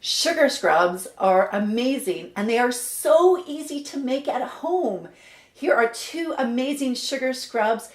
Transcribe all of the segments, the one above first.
Sugar scrubs are amazing and they are so easy to make at home. Here are two amazing sugar scrubs.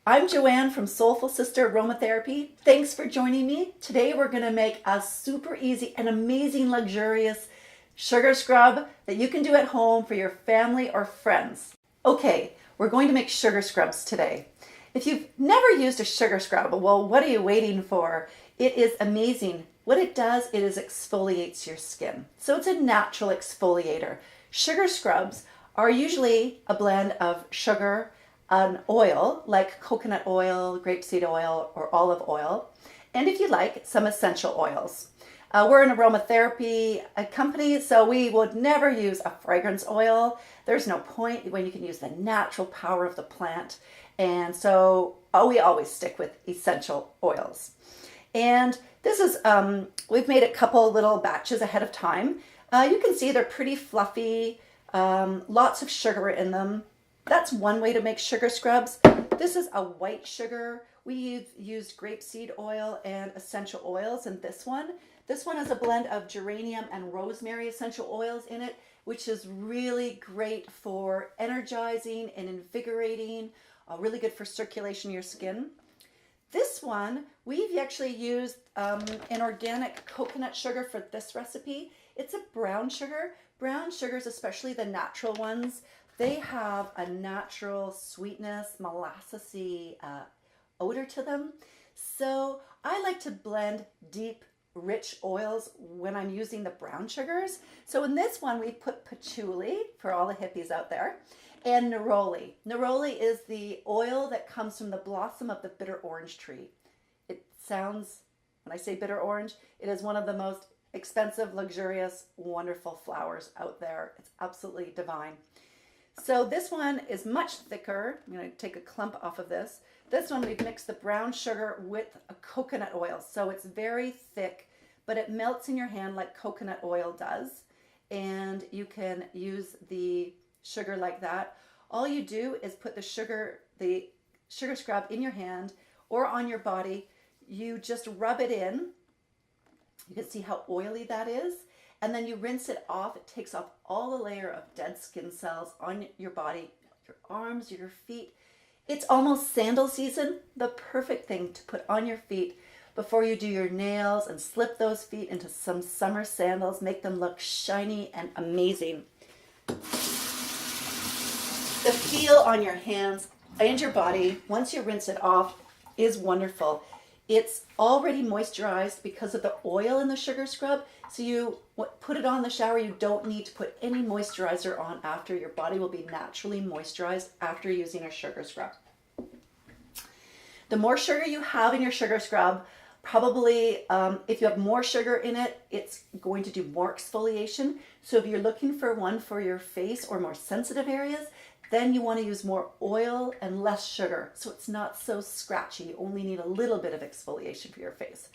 I'm Joanne from Soulful Sister Aromatherapy. Thanks for joining me. Today we're going to make a super easy and amazing luxurious sugar scrub that you can do at home for your family or friends. Okay, we're going to make sugar scrubs today. If you've never used a sugar scrub, well, what are you waiting for? It is amazing. What it does, it is exfoliates your skin. So it's a natural exfoliator. Sugar scrubs are usually a blend of sugar and oil, like coconut oil, grapeseed oil, or olive oil, and if you like, some essential oils. We're an aromatherapy company, so we would never use a fragrance oil. There's no point when you can use the natural power of the plant. And so we always stick with essential oils. And this is, we've made a couple little batches ahead of time. You can see they're pretty fluffy, lots of sugar in them. That's one way to make sugar scrubs. This is a white sugar. We used grapeseed oil and essential oils in this one. This one has a blend of geranium and rosemary essential oils in it, which is really great for energizing and invigorating, really good for circulation of your skin. This one, we've actually used an organic coconut sugar for this recipe. It's a brown sugar. Brown sugars, especially the natural ones, they have a natural sweetness, molassesy odor to them. So I like to blend deep, rich oils when I'm using the brown sugars. So in this one, we put patchouli, for all the hippies out there, and neroli. Neroli is the oil that comes from the blossom of the bitter orange tree. It sounds, when I say bitter orange, it is one of the most expensive, luxurious, wonderful flowers out there. It's absolutely divine. So this one is much thicker. I'm going to take a clump off of this. This one, we've mixed the brown sugar with a coconut oil. So it's very thick, but it melts in your hand like coconut oil does. And you can use the sugar like that. All you do is put the sugar scrub in your hand or on your body. You just rub it in. You can see how oily that is. And then you rinse it off. It takes off all the layer of dead skin cells on your body, your arms, your feet. It's almost sandal season, the perfect thing to put on your feet before you do your nails and slip those feet into some summer sandals, make them look shiny and amazing. The feel on your hands and your body, once you rinse it off, is wonderful. It's already moisturized because of the oil in the sugar scrub. So you put it on in the shower. You don't need to put any moisturizer on after. Your body will be naturally moisturized after using a sugar scrub. The more sugar you have in your sugar scrub, probably if you have more sugar in it, it's going to do more exfoliation. So if you're looking for one for your face or more sensitive areas, then you want to use more oil and less sugar, so it's not so scratchy. You only need a little bit of exfoliation for your face.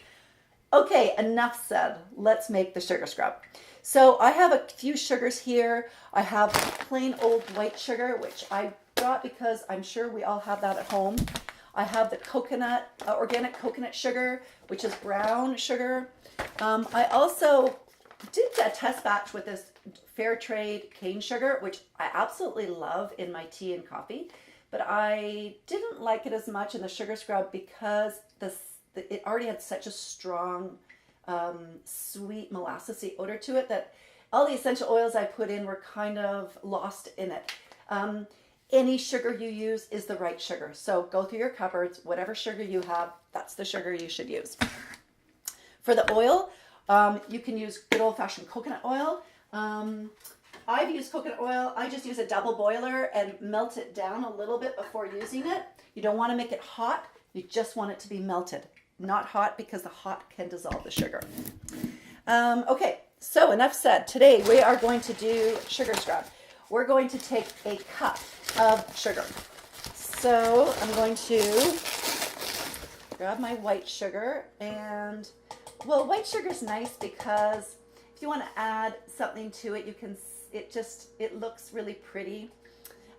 Okay, enough said. Let's make the sugar scrub. So I have a few sugars here. I have plain old white sugar, which I brought because I'm sure we all have that at home. I have the coconut, organic coconut sugar, which is brown sugar. I also did a test batch with this fair trade cane sugar, which I absolutely love in my tea and coffee, but I didn't like it as much in the sugar scrub because it already had such a strong, sweet molassesy odor to it that all the essential oils I put in were kind of lost in it. Any sugar you use is the right sugar. So go through your cupboards, whatever sugar you have, that's the sugar you should use. For the oil, you can use good old-fashioned coconut oil. I've used coconut oil. I just use a double boiler and melt it down a little bit before using it. You don't want to make it hot. You just want it to be melted. Not hot because the hot can dissolve the sugar. Okay, so enough said. Today we are going to do sugar scrub. We're going to take a cup of sugar. So I'm going to grab my white sugar and, well, white sugar is nice because if you want to add something to it, you can, it looks really pretty.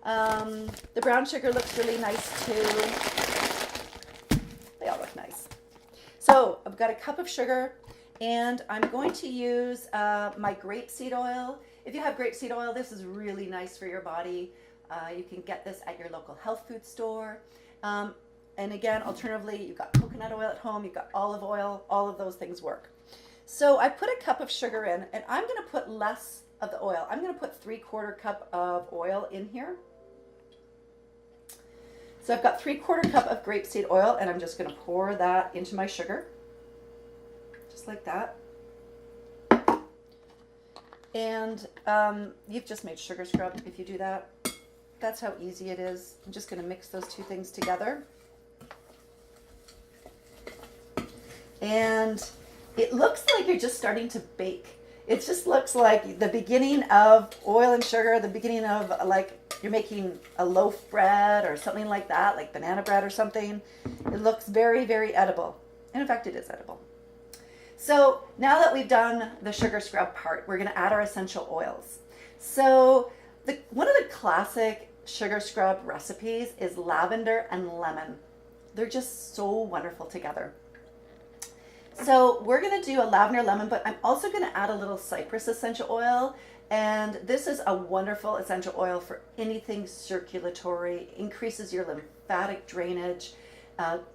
The brown sugar looks really nice too. They all look nice. So I've got a cup of sugar And I'm going to use my grapeseed oil. If you have grapeseed oil, this is really nice for your body. You can get this at your local health food store. And again, alternatively, you've got coconut oil at home, you've got olive oil, all of those things work. So I put a cup of sugar in, and I'm going to put less of the oil. I'm going to put 3/4 cup of oil in here. So I've got 3/4 cup of grapeseed oil, and I'm just going to pour that into my sugar, just like that. And you've just made sugar scrub if you do that. That's how easy it is. I'm just going to mix those two things together. And it looks like you're just starting to bake. It just looks like the beginning of oil and sugar, the beginning of like you're making a loaf bread or something like that, like banana bread or something. It looks very, very edible. And in fact, it is edible. So now that we've done the sugar scrub part, we're going to add our essential oils. So one of the classic sugar scrub recipes is lavender and lemon. They're just so wonderful together. So we're going to do a lavender lemon, but I'm also going to add a little cyprus essential oil. And this is a wonderful essential oil for anything circulatory, increases your lymphatic drainage,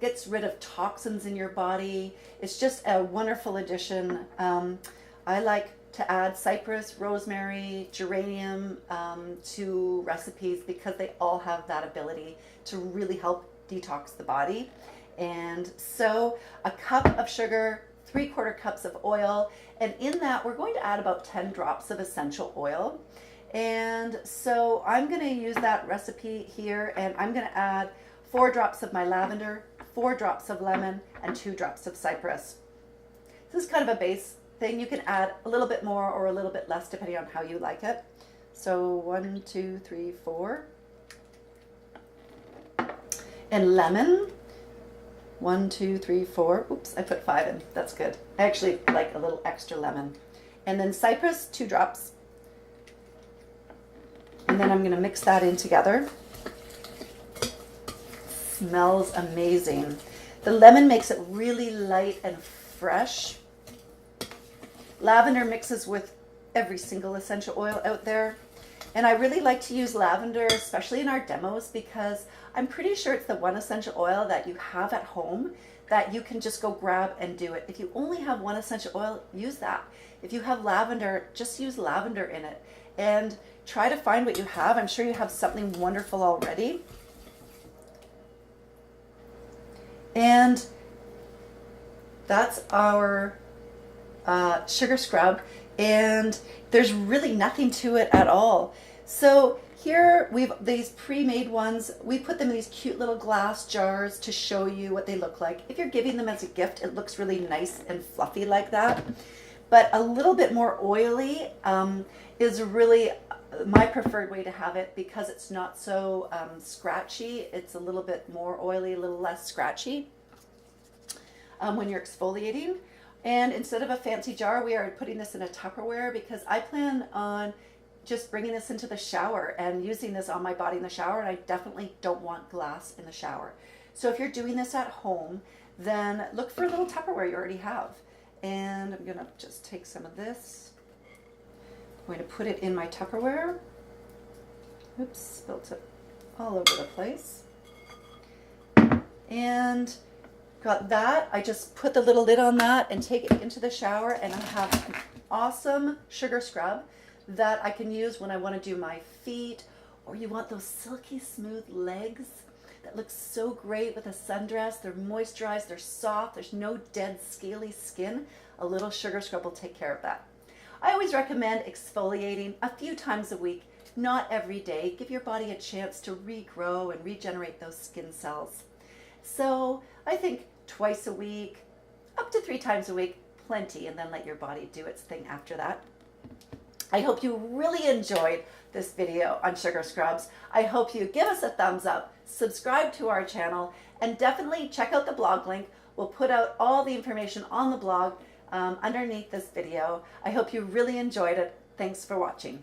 gets rid of toxins in your body. It's just a wonderful addition. I like to add cypress, rosemary, geranium to recipes because they all have that ability to really help detox the body. And so a cup of sugar, 3/4 cups of oil, and in that we're going to add about 10 drops of essential oil. And so I'm going to use that recipe here, and I'm going to add 4 drops of my lavender, 4 drops of lemon, and 2 drops of cypress. This is kind of a base thing. You can add a little bit more or a little bit less depending on how you like it. So 1, 2, 3, 4. And lemon. 1, 2, 3, 4. Oops, I put 5 in. That's good. I actually like a little extra lemon. And then cypress, 2 drops. And then I'm going to mix that in together. Smells amazing. The lemon makes it really light and fresh. Lavender mixes with every single essential oil out there. And I really like to use lavender, especially in our demos, because I'm pretty sure it's the one essential oil that you have at home that you can just go grab and do it. If you only have one essential oil, use that. If you have lavender, just use lavender in it. And try to find what you have. I'm sure you have something wonderful already. And that's our sugar scrub, and there's really nothing to it at all. So here we've these pre-made ones. We put them in these cute little glass jars to show you what they look like. If you're giving them as a gift, it looks really nice and fluffy like that. But a little bit more oily is really my preferred way to have it because it's not so scratchy. It's a little bit more oily, a little less scratchy when you're exfoliating. And instead of a fancy jar, we are putting this in a Tupperware because I plan on just bringing this into the shower and using this on my body in the shower, and I definitely don't want glass in the shower. So if you're doing this at home, then look for a little Tupperware you already have. And I'm gonna just take some of this. I'm going to put it in my Tupperware. Oops, spilled it all over the place. And got that. I just put the little lid on that and take it into the shower, and I have an awesome sugar scrub that I can use when I want to do my feet, or you want those silky smooth legs that look so great with a sundress. They're moisturized, they're soft, there's no dead scaly skin. A little sugar scrub will take care of that. I always recommend exfoliating a few times a week, not every day. Give your body a chance to regrow and regenerate those skin cells. So I think twice a week, up to 3 times a week, plenty, and then let your body do its thing after that. I hope you really enjoyed this video on sugar scrubs. I hope you give us a thumbs up, subscribe to our channel, and definitely check out the blog link. We'll put out all the information on the blog underneath this video. I hope you really enjoyed it. Thanks for watching.